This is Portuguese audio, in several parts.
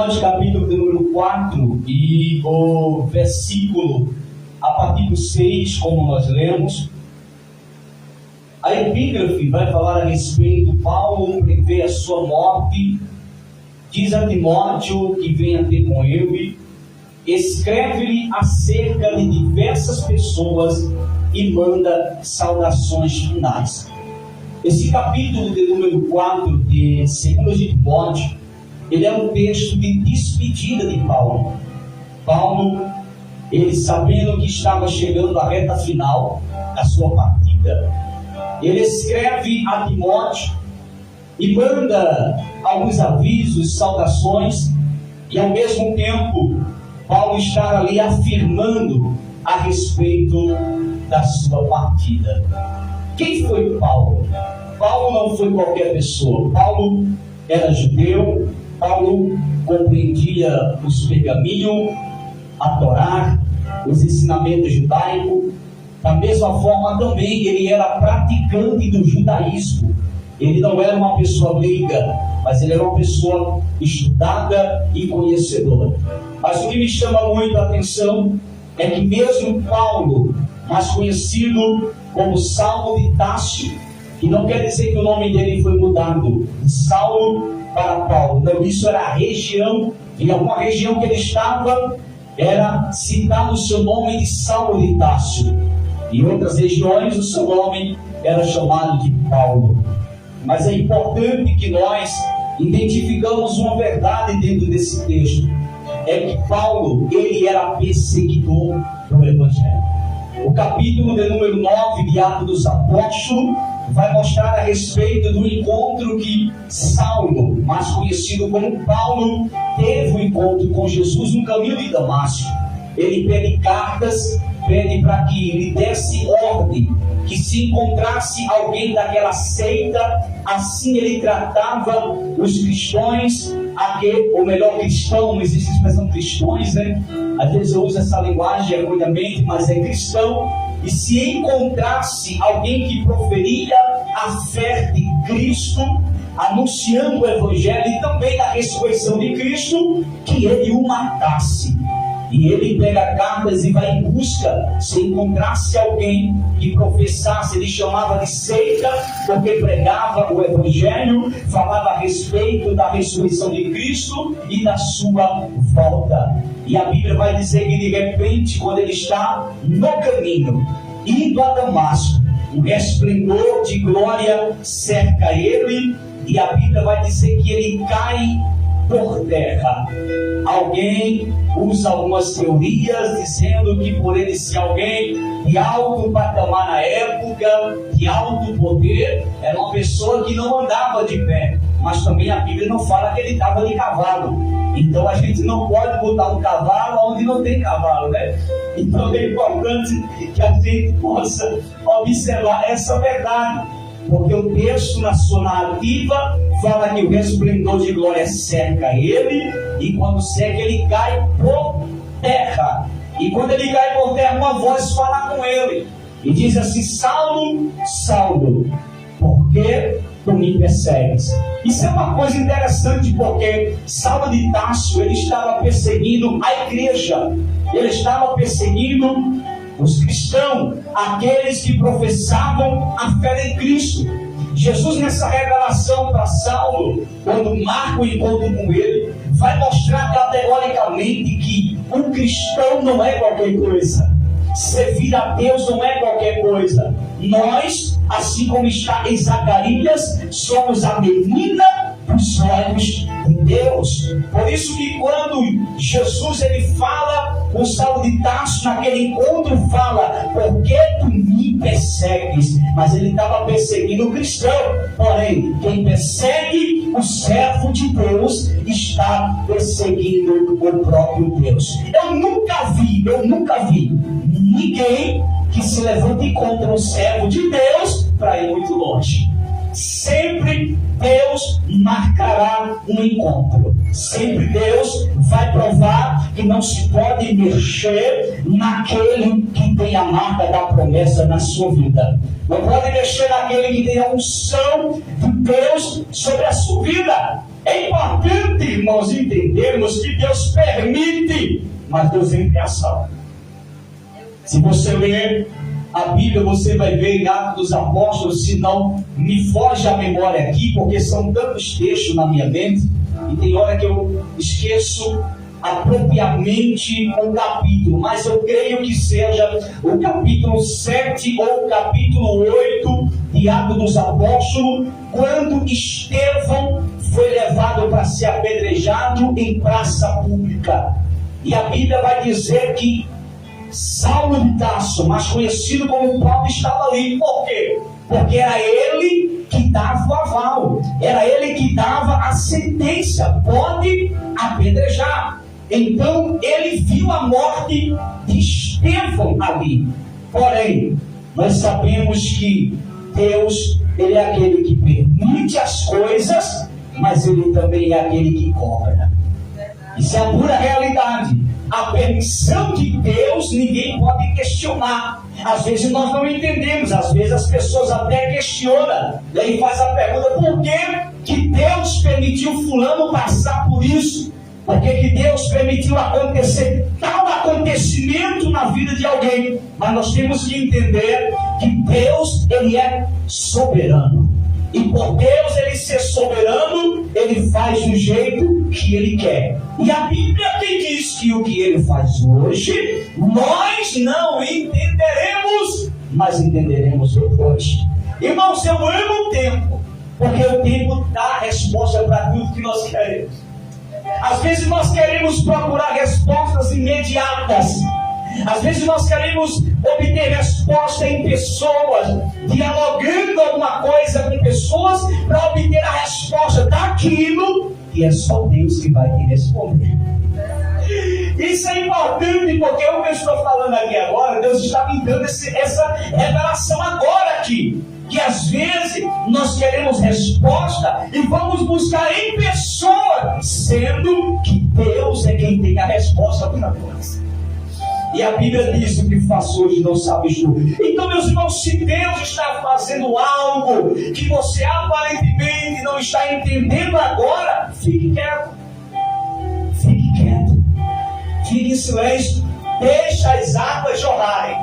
Timóteo, capítulo de número 4, e o versículo a partir do 6, como nós lemos. A epígrafe vai falar a respeito. Paulo prevê a sua morte, diz a Timóteo que venha ter com ele, escreve-lhe acerca de diversas pessoas e manda saudações finais. Esse capítulo de número 4 de 2 de Timóteo, ele é um texto de despedida de Paulo. Paulo, ele sabendo que estava chegando à reta final da sua partida, ele escreve a Timóteo e manda alguns avisos, saudações, e ao mesmo tempo Paulo está ali afirmando a respeito da sua partida. Quem foi Paulo? Paulo não foi qualquer pessoa. Paulo era judeu. Paulo compreendia os pergaminhos, a Torá, os ensinamentos judaicos. Da mesma forma também ele era praticante do judaísmo. Ele não era uma pessoa leiga, mas ele era uma pessoa estudada e conhecedora. Mas o que me chama muito a atenção é que mesmo Paulo, mais conhecido como Saulo de Tarso, que não quer dizer que o nome dele foi mudado de Saulo para Paulo, não, isso era a região, em alguma região que ele estava, era citado o seu nome de Saulo de Tarso. Em outras regiões o seu nome era chamado de Paulo. Mas é importante que nós identificamos uma verdade dentro desse texto. É que Paulo, ele era perseguidor do Evangelho. O capítulo de número 9 de Atos dos Apóstolos vai mostrar a respeito do encontro que Saulo, mais conhecido como Paulo, teve um encontro com Jesus no caminho de Damasco. Ele pede cartas, pede para que lhe desse ordem, que se encontrasse alguém daquela seita, assim ele tratava os cristãos, ou melhor, cristão, não existe expressão cristãos, né? Às vezes eu uso essa linguagem erroneamente, mas é cristão. E se encontrasse alguém que proferia a fé de Cristo, anunciando o Evangelho e também a ressurreição de Cristo, que ele o matasse. E ele pega cartas e vai em busca, se encontrasse alguém que professasse, ele chamava de seita, porque pregava o Evangelho, falava a respeito da ressurreição de Cristo e da sua volta. E a Bíblia vai dizer que de repente, quando ele está no caminho, indo a Damasco, um resplendor de glória cerca ele, e a Bíblia vai dizer que ele cai por terra. Alguém usa algumas teorias dizendo que por ele ser alguém de alto patamar na época, de alto poder, era uma pessoa que não andava de pé. Mas também a Bíblia não fala que ele estava de cavalo. Então a gente não pode botar um cavalo onde não tem cavalo, né? Então é importante que a gente possa observar essa verdade. Porque o texto na sua narrativa fala que o resplendor de glória cerca ele, e quando cerca ele cai por terra. E quando ele cai por terra, uma voz fala com ele e diz assim: Saulo, Saulo, por que tu me persegues? Isso é uma coisa interessante, porque Saulo de Tarso, ele estava perseguindo a igreja, ele estava perseguindo os cristãos, aqueles que professavam a fé em Cristo. Jesus, nessa revelação para Saulo, quando marca o encontro com ele, vai mostrar categoricamente que um cristão não é qualquer coisa. Servir a Deus não é qualquer coisa. Nós, assim como está em Zacarias, somos a menina dos olhos de Deus. Por isso que quando Jesus ele fala, o Saulo de Tarso naquele encontro fala: por que tu me persegues? Mas ele estava perseguindo o cristão. Porém, quem persegue o servo de Deus está perseguindo o próprio Deus. Eu nunca vi ninguém que se levante contra o servo de Deus para ir muito longe. Sempre Deus marcará um encontro. Sempre Deus vai provar que não se pode mexer naquele que tem a marca da promessa na sua vida. Não pode mexer naquele que tem a unção de Deus sobre a sua vida. É importante, irmãos, entendermos que Deus permite, mas Deus entra em ação. Se você ler a Bíblia, você vai ver em Atos dos Apóstolos, se não me foge a memória aqui, porque são tantos textos na minha mente, e tem hora que eu esqueço apropriadamente o capítulo, mas eu creio que seja o capítulo 7 ou o capítulo 8 de Atos dos Apóstolos, quando Estevão foi levado para ser apedrejado em praça pública. E a Bíblia vai dizer que Saulo de Tarso, mais conhecido como Paulo, estava ali. Por quê? Porque era ele que dava o aval, era ele que dava a sentença: pode apedrejar. Então ele viu a morte de Estevão ali. Porém, nós sabemos que Deus, ele é aquele que permite as coisas, mas ele também é aquele que cobra. Isso é a pura realidade. A permissão de Deus ninguém pode questionar. Às vezes nós não entendemos, às vezes as pessoas até questionam, e aí faz a pergunta: por que Deus permitiu fulano passar por isso? Por que Deus permitiu acontecer tal acontecimento na vida de alguém? Mas nós temos que entender que Deus, ele é soberano. E por Deus ele ser soberano, ele faz do jeito que ele quer. E a Bíblia diz que o que ele faz hoje, nós não entenderemos, mas entenderemos depois. Irmãos, eu amo o tempo, porque o tempo dá a resposta para tudo que nós queremos. Às vezes nós queremos procurar respostas imediatas. Às vezes nós queremos obter resposta em pessoas, dialogando alguma coisa com pessoas, para obter a resposta daquilo que é só Deus que vai te responder. Isso é importante, porque o que eu estou falando aqui agora, Deus está me dando essa revelação agora aqui. Que às vezes nós queremos resposta e vamos buscar em pessoa, sendo que Deus é quem tem a resposta para nós. E a Bíblia diz: o que faço hoje não sabes tu. Então, meus irmãos, se Deus está fazendo algo que você aparentemente não está entendendo agora, fique quieto. Fique quieto. Fique em silêncio. Deixa as águas jorrarem.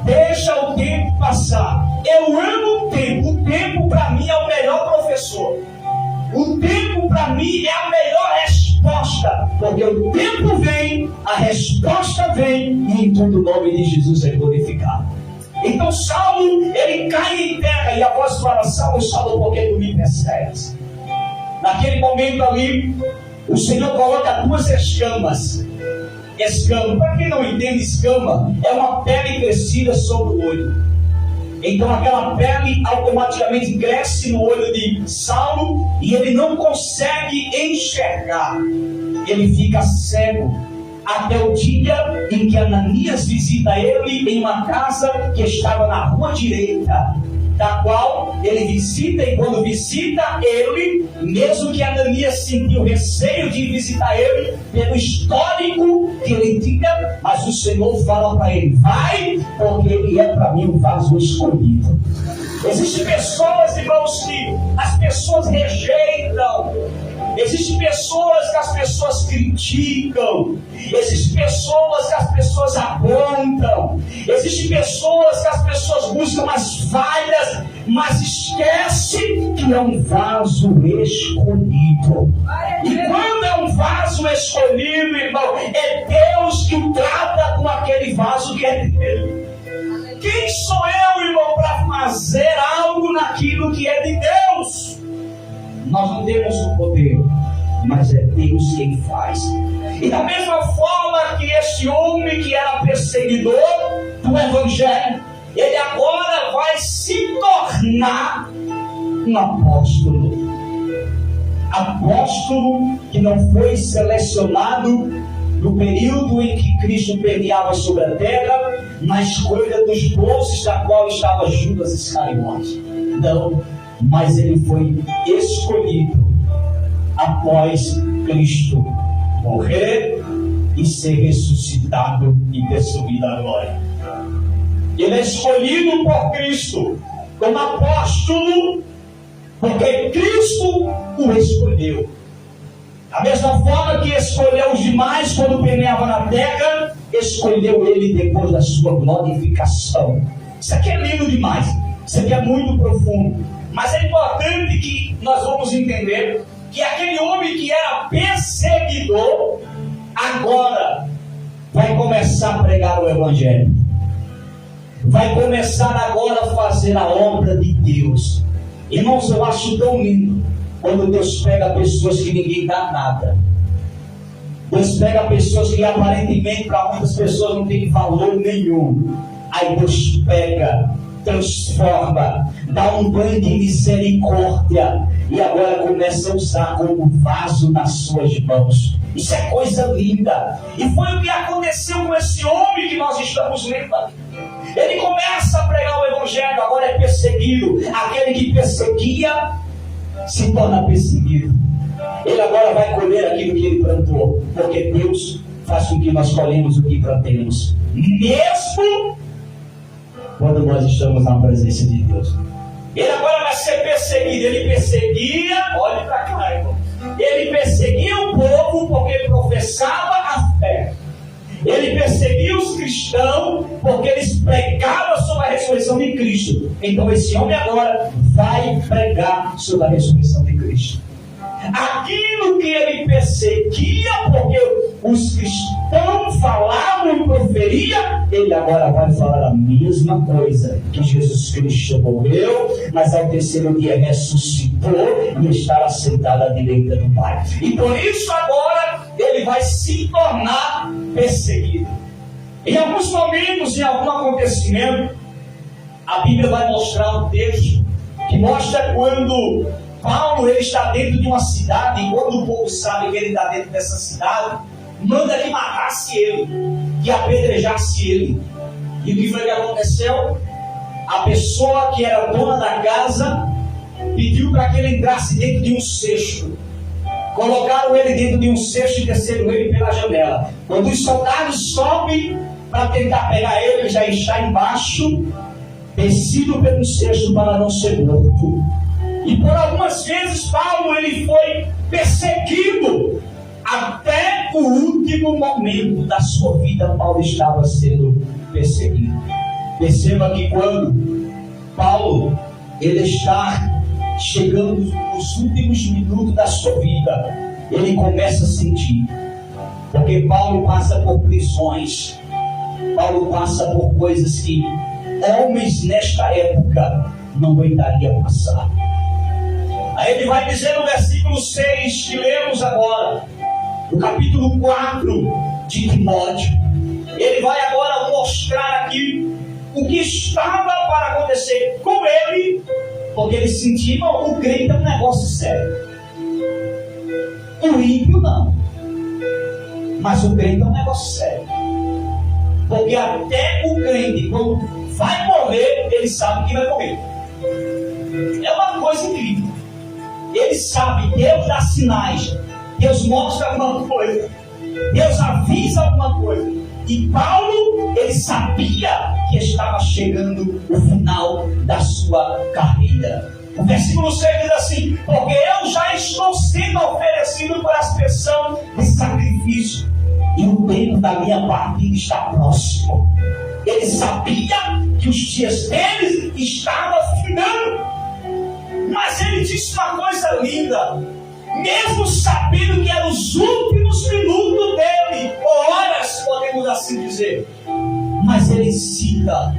Deixa o tempo passar. Eu amo o tempo. O tempo para mim é o melhor professor. O tempo para mim é a melhor resposta. Porque o tempo vem, a resposta vem, e em todo o nome de Jesus é glorificado. Então Saulo, ele cai em terra, e a voz fala: Saulo, Saulo, por que tu me persegues? Naquele momento ali, o Senhor coloca duas escamas. Escama, para quem não entende, escama é uma pele crescida sobre o olho. Então aquela pele automaticamente cresce no olho de Saulo e ele não consegue enxergar. Ele fica cego até o dia em que Ananias visita ele em uma casa que estava na rua direita, da qual ele visita, e quando visita ele, mesmo que Ananias sentiu receio de visitar ele, pelo histórico que ele tinha, mas o Senhor fala para ele: vai, porque ele é para mim um vaso escolhido. Existem pessoas, irmãos, que as pessoas rejeitam. Existem pessoas que as pessoas criticam. Existem pessoas que as pessoas apontam. Existem pessoas que as pessoas buscam as falhas, mas esquece que é um vaso escolhido. E quando é um vaso escolhido, irmão, é Deus que o trata com aquele vaso que é dele. Quem sou eu, irmão, para fazer algo naquilo que é de Deus? Nós não temos o poder, mas é Deus quem faz. E da mesma forma que esse homem que era perseguidor do Evangelho, ele agora vai se tornar um apóstolo. Apóstolo que não foi selecionado no período em que Cristo permeava sobre a terra, na escolha dos 12, da qual estava Judas Iscariote. Não, mas ele foi escolhido após Cristo morrer e ser ressuscitado e ter subido à glória. Ele é escolhido por Cristo como apóstolo Porque Cristo o escolheu. Da mesma forma que escolheu os demais quando peneava na terra, escolheu ele depois da sua glorificação. Isso aqui é lindo demais. Isso aqui é muito profundo. Mas é importante que nós vamos entender que aquele homem que era perseguidor, agora vai começar a pregar o Evangelho. Vai começar agora a fazer a obra de Deus. Irmãos, eu acho tão lindo quando Deus pega pessoas que ninguém dá nada. Deus pega pessoas que aparentemente para muitas pessoas não tem valor nenhum. Aí Deus pega, transforma, dá um banho de misericórdia e agora começa a usar como vaso nas suas mãos. Isso é coisa linda. E foi o que aconteceu com esse homem que nós estamos lendo aqui. Ele começa a pregar o Evangelho, agora é perseguido. Aquele que perseguia se torna perseguido. Ele agora vai colher aquilo que ele plantou, porque Deus faz com que nós colhemos o que plantemos, mesmo quando nós estamos na presença de Deus. Ele agora vai ser perseguido. Ele perseguia, olhe para cá, irmão. Ele perseguia o povo porque professava a fé. Ele perseguia os cristãos porque eles pregavam sobre a ressurreição de Cristo. Então esse homem agora vai pregar sobre a ressurreição de Cristo. Aquilo que ele perseguia porque os cristãos falavam e proferiam, ele agora vai falar a mesma coisa, que Jesus Cristo morreu, mas ao terceiro dia ressuscitou e está sentado à direita do Pai. E por isso agora ele vai se tornar perseguido. Em alguns momentos, em algum acontecimento, a Bíblia vai mostrar um texto que mostra quando Paulo ele está dentro de uma cidade, e quando o povo sabe que ele está dentro dessa cidade, manda que matasse ele, que apedrejasse ele. E o que foi que aconteceu? A pessoa que era dona da casa pediu para que ele entrasse dentro de um cesto. Colocaram ele dentro de um cesto e desceram ele pela janela. Quando os soldados sobem para tentar pegar ele, ele já está embaixo, descido pelo cesto para não ser morto. E por algumas vezes Paulo ele foi perseguido até o último momento da sua vida. Paulo estava sendo perseguido. Perceba que quando Paulo ele está chegando nos últimos minutos da sua vida, ele começa a sentir, porque Paulo passa por prisões, Paulo passa por coisas que homens nesta época não aguentariam passar. Aí ele vai dizer no versículo 6 que lemos agora, no capítulo 4 de Timóteo, ele vai agora mostrar aqui o que estava para acontecer com ele, porque ele sentia, o crente é um negócio sério. O ímpio não, mas o crente é um negócio sério, porque até o crente, quando vai morrer, ele sabe que vai morrer. É uma coisa incrível. Ele sabe, Deus dá sinais, Deus mostra alguma coisa, Deus avisa alguma coisa. E Paulo, ele sabia que estava chegando o final da sua carreira. O versículo 6 diz assim: porque eu já estou sendo oferecido por aspersão de sacrifício, e o tempo da minha partida está próximo. Ele sabia que os dias deles estavam finando. Mas ele disse uma coisa linda, mesmo sabendo que eram os últimos minutos dele, ou horas, podemos assim dizer. Mas ele cita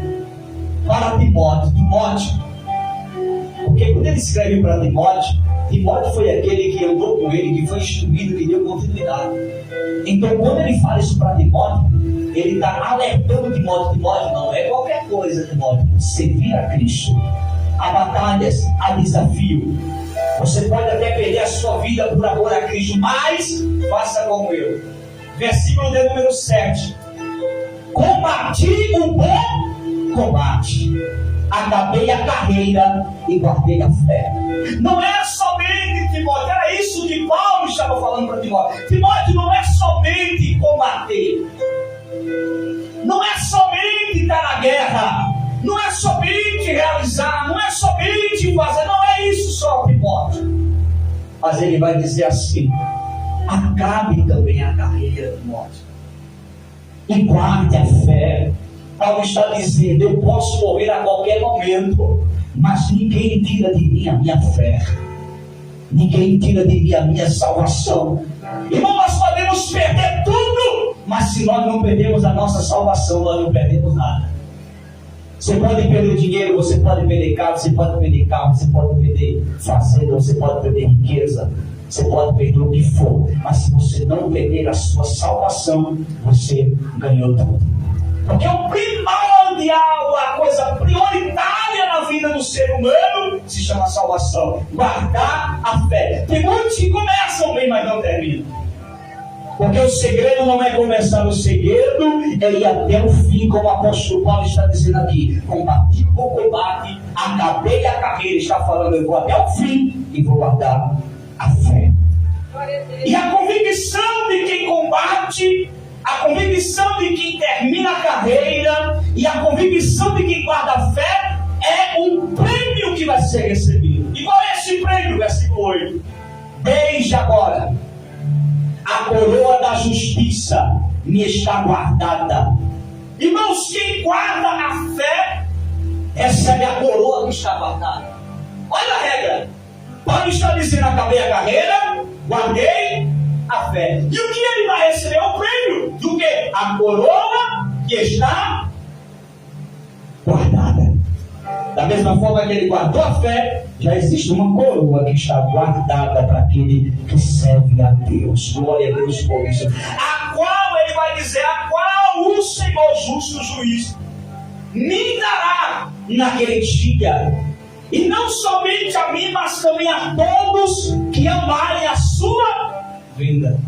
para Timóteo, porque quando ele escreve para Timóteo, Timóteo foi aquele que andou com ele, que foi instruído, que deu continuidade. Então quando ele fala isso para Timóteo, ele está alertando Timóteo, não é qualquer coisa, Timóteo, servir a Cristo. Há batalhas, há desafio. Você pode até perder a sua vida por amor a Cristo, mas faça como eu. Versículo de número 7. Combati o bom combate, acabei a carreira e guardei a fé. Não é somente, Timóteo, era isso que Paulo estava falando para Timóteo. Timóteo, não é somente combater, não é somente estar na guerra, Não é somente realizar, não é somente fazer, não é isso só que pode. Mas ele vai dizer assim: acabe também a carreira, Timóteo, e guarde a fé. Paulo está dizendo: eu posso morrer a qualquer momento, mas ninguém tira de mim a minha fé, ninguém tira de mim a minha salvação. Irmão, nós podemos perder tudo, mas se nós não perdemos a nossa salvação, nós não perdemos nada. Você pode perder dinheiro, você pode perder casa, você pode perder carro, você pode perder fazenda, você pode perder riqueza, você pode perder o que for, mas se você não perder a sua salvação, você ganhou tudo. Porque o primordial, a coisa prioritária na vida do ser humano se chama salvação. Guardar a fé. Tem muitos que começam bem, mas não terminam. Porque o segredo não é começar, o segredo é ir até o fim, como o apóstolo Paulo está dizendo aqui. Combati o combate, acabei a carreira, está falando, eu vou até o fim e vou guardar a fé. E a convicção de quem combate, a convicção de quem termina a carreira e a convicção de quem guarda a fé é um prêmio que vai ser recebido. E qual é esse prêmio? Versículo 8. Desde agora, a coroa da justiça me está guardada. Irmãos, quem guarda a fé recebe a coroa que está guardada. Olha a regra. Paulo está dizendo: acabei a carreira, guardei a fé. E o que ele vai receber é o prêmio do que? A coroa que está guardada. Da mesma forma que ele guardou a fé, já existe uma coroa que está guardada para aquele que serve a Deus. Glória a Deus por isso. A qual ele vai dizer, a qual o Senhor justo juiz me dará naquele dia. E não somente a mim, mas também a todos que amarem a sua vinda.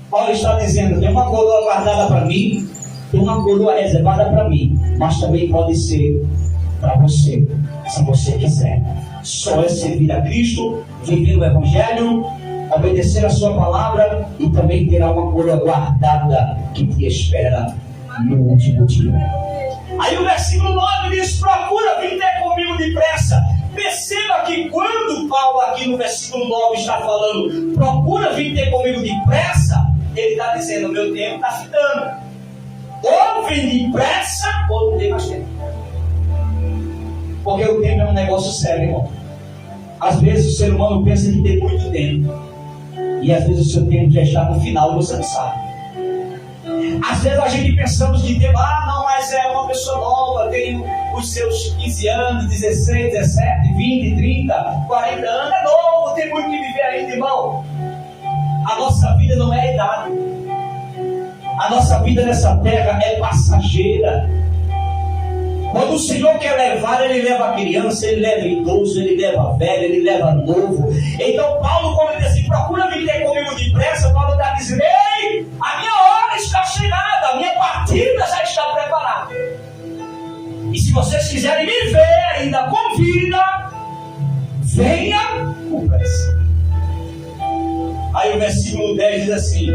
Paulo está dizendo: tem uma coroa guardada para mim, tem uma coroa reservada para mim, mas também pode ser para você, se você quiser. Só é servir a Cristo, viver o Evangelho, obedecer a sua palavra, e também terá uma coroa guardada que te espera no último dia. Aí o versículo 9 diz: procura vir ter comigo depressa. Perceba que quando Paulo aqui no versículo 9 está falando procura vir ter comigo depressa, ele está dizendo: meu tempo está ficando. Ou vem depressa, ou não tem mais tempo. Porque o tempo é um negócio sério, irmão. Às vezes o ser humano pensa que tem muito tempo, e às vezes o seu tempo já está no final e você não sabe. Às vezes a gente pensamos de tempo: não, mas é uma pessoa nova, tem os seus 15 anos, 16, 17, 20, 30, 40 anos, é novo, tem muito que viver ainda, irmão. A nossa vida não é a idade. A nossa vida nessa terra é passageira. Quando o Senhor quer levar, Ele leva a criança, Ele leva idoso, Ele leva velho, Ele leva novo. Então Paulo, quando ele diz assim: procura vir ter comigo depressa, Paulo está dizendo: ei, a minha hora está chegada, a minha partida já está preparada. E se vocês quiserem me ver ainda com vida, venha com pressa. Aí o versículo 10 diz assim: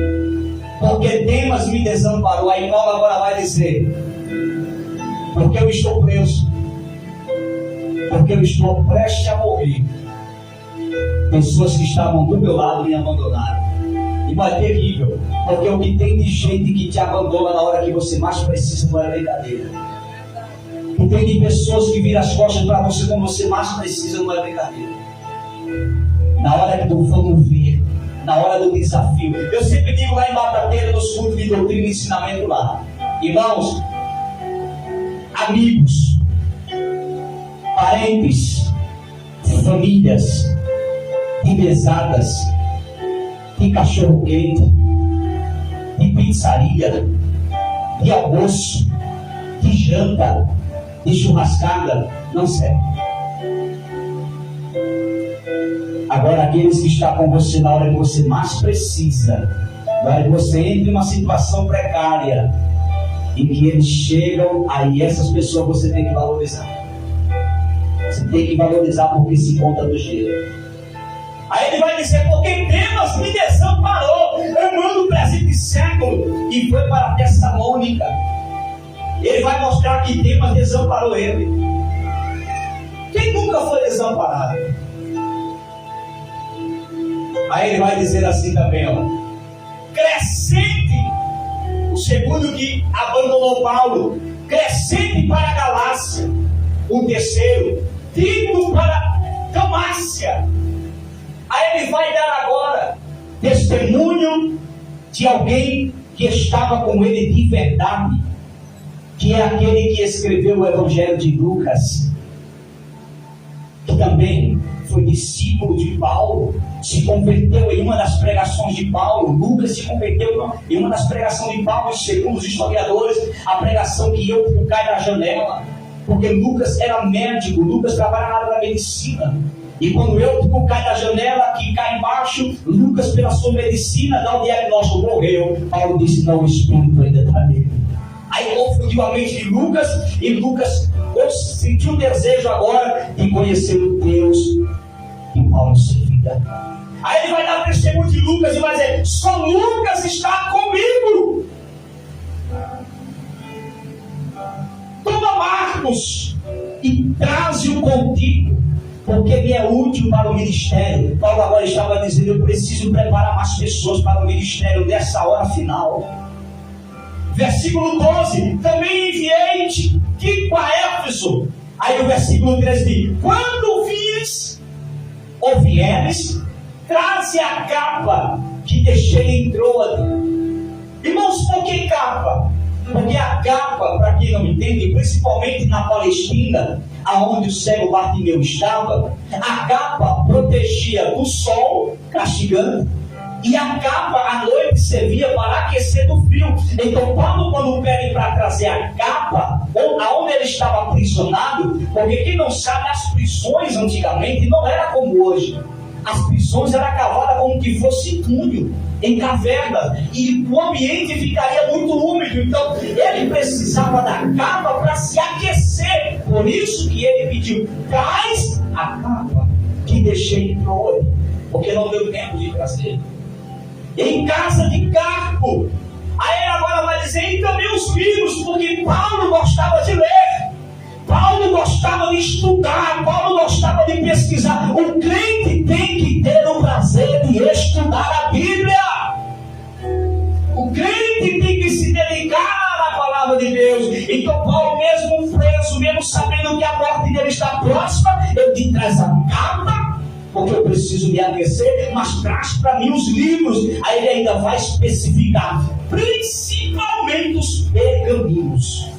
porque Demas me desamparou. Aí Paulo agora vai dizer: porque eu estou preso, porque eu estou prestes a morrer. Pessoas que estavam do meu lado me abandonaram. E é terrível, porque o que tem de gente que te abandona na hora que você mais precisa não é brincadeira. E tem de pessoas que viram as costas para você quando você mais precisa não é brincadeira. Na hora que tu for no ver, na hora do desafio. Eu sempre digo lá em Batateira, nos cultos de doutrina e ensinamento lá: irmãos, amigos, parentes, famílias, de mesadas, de cachorro-quente, de pizzaria, de almoço, de janta, de churrascada, não serve. Agora, aqueles que estão com você na hora que você mais precisa, na hora que você entra em uma situação precária, em que eles chegam, aí essas pessoas você tem que valorizar. Você tem que valorizar porque se conta do jeito. Aí ele vai dizer: porque Demas me desamparou, amando o presente século, e foi para Tessalônica. Ele vai mostrar que Demas desamparou ele. Quem nunca foi desamparado? Aí ele vai dizer assim também, ó. Crescente, o segundo que abandonou Paulo, crescente para a Galácia. O terceiro, Tito para Dalmácia. Aí ele vai dar agora testemunho de alguém que estava com ele de verdade, que é aquele que escreveu o Evangelho de Lucas, que também foi discípulo de Paulo, se converteu em uma das pregações de Paulo. Lucas se converteu em uma das pregações de Paulo, segundo os historiadores, a pregação que eu cai da janela, porque Lucas era médico, Lucas trabalha na área da medicina. E quando eu cai da janela, que cai embaixo, Lucas, pela sua medicina, dá o diagnóstico, morreu. Paulo disse, não, o Espírito ainda está nele. Aí confundiu a mente de Lucas, e Lucas sentiu o desejo agora de conhecer o Deus que Paulo servia. Aí ele vai dar testemunho de Lucas e vai dizer, só Lucas está comigo. Toma Marcos e traze-o contigo, porque ele é útil para o ministério. Paulo agora estava dizendo, eu preciso preparar mais pessoas para o ministério nessa hora final. Versículo 12, também enviei Tico a Éfeso. Aí o versículo 13 diz, quando vires ou vieres, traze a capa que deixei em Troade. Irmãos, por que capa? Porque a capa, para quem não entende, principalmente na Palestina, aonde o cego Bartimeu estava, a capa protegia do sol castigando, e a capa à noite servia para aquecer do frio. Então Paulo, quando pede para trazer a capa, ou aonde ele estava aprisionado, porque quem não sabe, as prisões antigamente não era como hoje. As prisões eram cavadas como que fosse túnel, em cavernas, e o ambiente ficaria muito úmido. Então ele precisava da capa para se aquecer. Por isso que ele pediu, traz a capa que deixei em Troade, porque não deu tempo de trazer. Em casa de Carpo. Aí ele agora vai dizer, e também os filhos, porque Paulo gostava de ler, Paulo gostava de estudar, Paulo gostava de pesquisar. O crente tem que ter o prazer de estudar a Bíblia. O crente tem que se dedicar à palavra de Deus. Então Paulo, mesmo preso, mesmo sabendo que a morte dele está próxima, ele diz, traz a capa, porque eu preciso me aquecer, mas traz para mim os livros. Aí ele ainda vai especificar, principalmente os pergaminhos.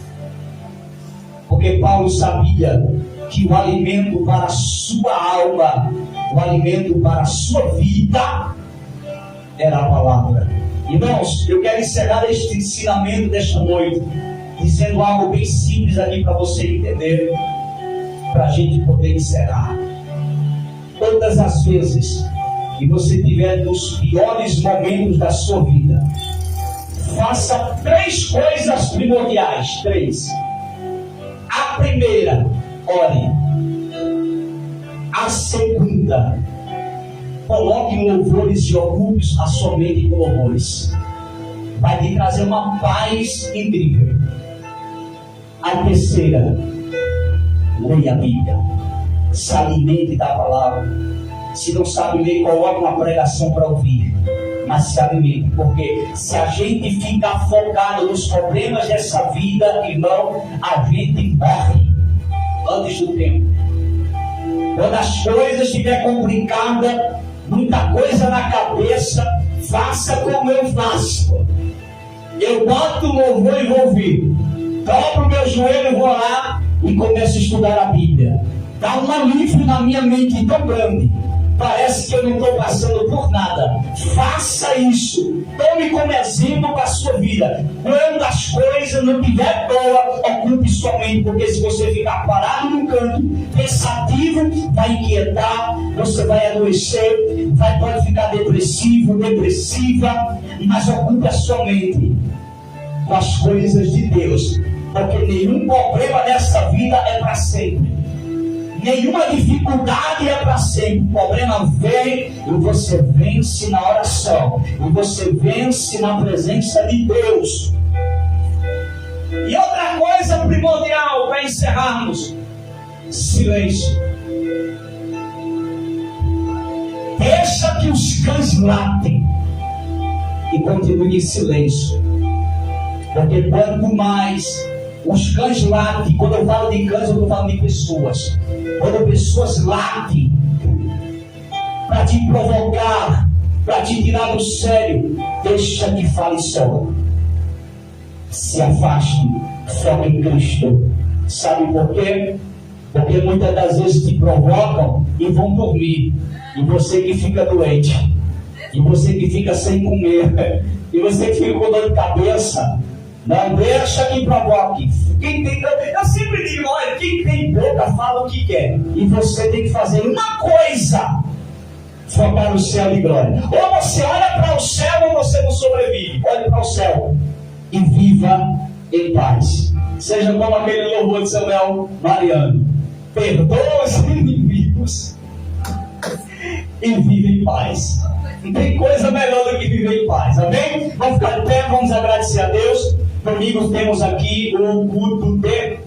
Porque Paulo sabia que o alimento para a sua alma, o alimento para a sua vida, era a palavra. Irmãos, eu quero encerrar este ensinamento desta noite, dizendo algo bem simples aqui para você entender, para a gente poder encerrar. Todas as vezes que você tiver nos piores momentos da sua vida, faça 3 coisas primordiais. 3. A primeira, ore. A segunda, coloque louvores e ocupe a sua mente com louvores. Vai te trazer uma paz incrível. A terceira, leia a Bíblia. Se alimente da palavra. Se não sabe ler, coloque uma pregação para ouvir. Mas se alimente, porque se a gente fica focado nos problemas dessa vida, irmão, a gente morre antes do tempo. Quando as coisas estiverem complicadas, muita coisa na cabeça, faça como eu faço. Eu boto o louvor e vou ouvir. Dobro o meu joelho e vou lá e começo a estudar a Bíblia. Dá um alívio na minha mente tão grande. Parece que eu não estou passando por nada. Faça isso. Tome como exemplo para a sua vida. Quando as coisas não estiverem boas, ocupe sua mente. Porque se você ficar parado num canto, pensativo, vai inquietar, você vai adoecer, pode ficar depressivo, depressiva. Mas ocupe a sua mente com as coisas de Deus. Porque nenhum problema dessa vida é para sempre. Nenhuma dificuldade é para sempre. O problema vem e você vence na oração. E você vence na presença de Deus. E outra coisa primordial para encerrarmos: silêncio. Deixa que os cães latem e continue em silêncio. Porque quanto mais os cães latem, quando eu falo de cães, eu estou falando de pessoas. Quando pessoas latem para te provocar, para te tirar do sério, deixa que fale só. Se afaste, foque em Cristo. Sabe por quê? Porque muitas das vezes te provocam e vão dormir. E você que fica doente. E você que fica sem comer. E você que fica com dor de cabeça. Não deixa que provoque. Eu sempre digo, olha, quem tem boca fala o que quer. E você tem que fazer uma coisa: focar no céu de glória. Ou você olha para o céu ou você não sobrevive. Olhe para o céu e viva em paz. Seja como aquele louvor de Samuel Mariano: perdoa os inimigos e vive em paz. Não tem coisa melhor do que viver em paz, amém? Vamos ficar de pé, vamos agradecer a Deus. Domingo temos aqui o culto de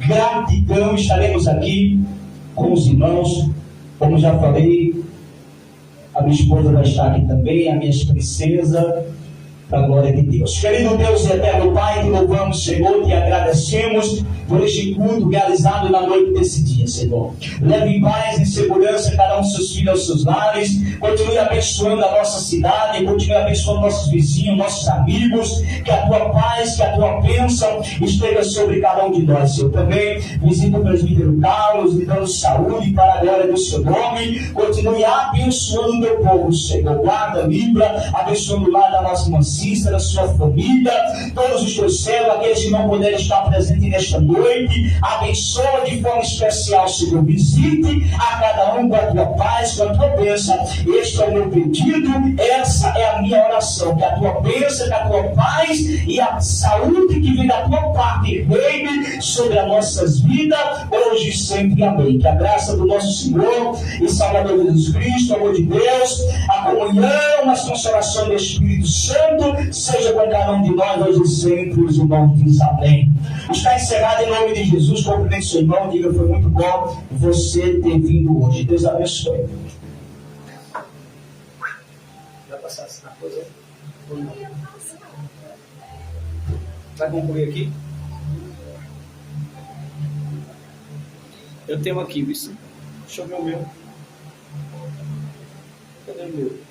gratidão. Estaremos aqui com os irmãos. Como já falei, a minha esposa vai estar aqui também, a minha princesa, para a glória de Deus. Querido Deus e eterno Pai, te louvamos, Senhor, te agradecemos por este culto realizado na noite desse dia, Senhor. Leve em paz e segurança cada um dos seus filhos aos seus lares. Continue abençoando a nossa cidade, continue abençoando nossos vizinhos, nossos amigos. Que a tua paz, que a tua bênção esteja sobre cada um de nós, Senhor. Também visita o presbítero Carlos, lhe dando saúde para a glória do seu nome. Continue abençoando o teu povo, Senhor. Guarda, livra, abençoando o lar da nossa irmã Cícera, da sua família, todos os teus servos, aqueles que não puderem estar presentes nesta noite. Abençoa de forma especial, Senhor. Visite a cada um com a tua paz, com a tua bênção. Este é o meu pedido, essa é a minha oração. Que a tua bênção, que a tua paz e a saúde que vem da tua parte reine sobre as nossas vidas, hoje e sempre. Amém. Que a graça do nosso Senhor e Salvador Jesus Cristo, o amor de Deus, a comunhão, as consolações do Espírito Santo seja com cada um de nós hoje e sempre. Os irmãos dizem amém. Está encerrado em nome de Jesus. Cumprimente seu irmão, diga: foi muito bom você ter vindo hoje. Deus abençoe. Vai passar assim na coisa? Vai concluir aqui? Eu tenho aqui, viu? Deixa eu ver o meu. Cadê o meu?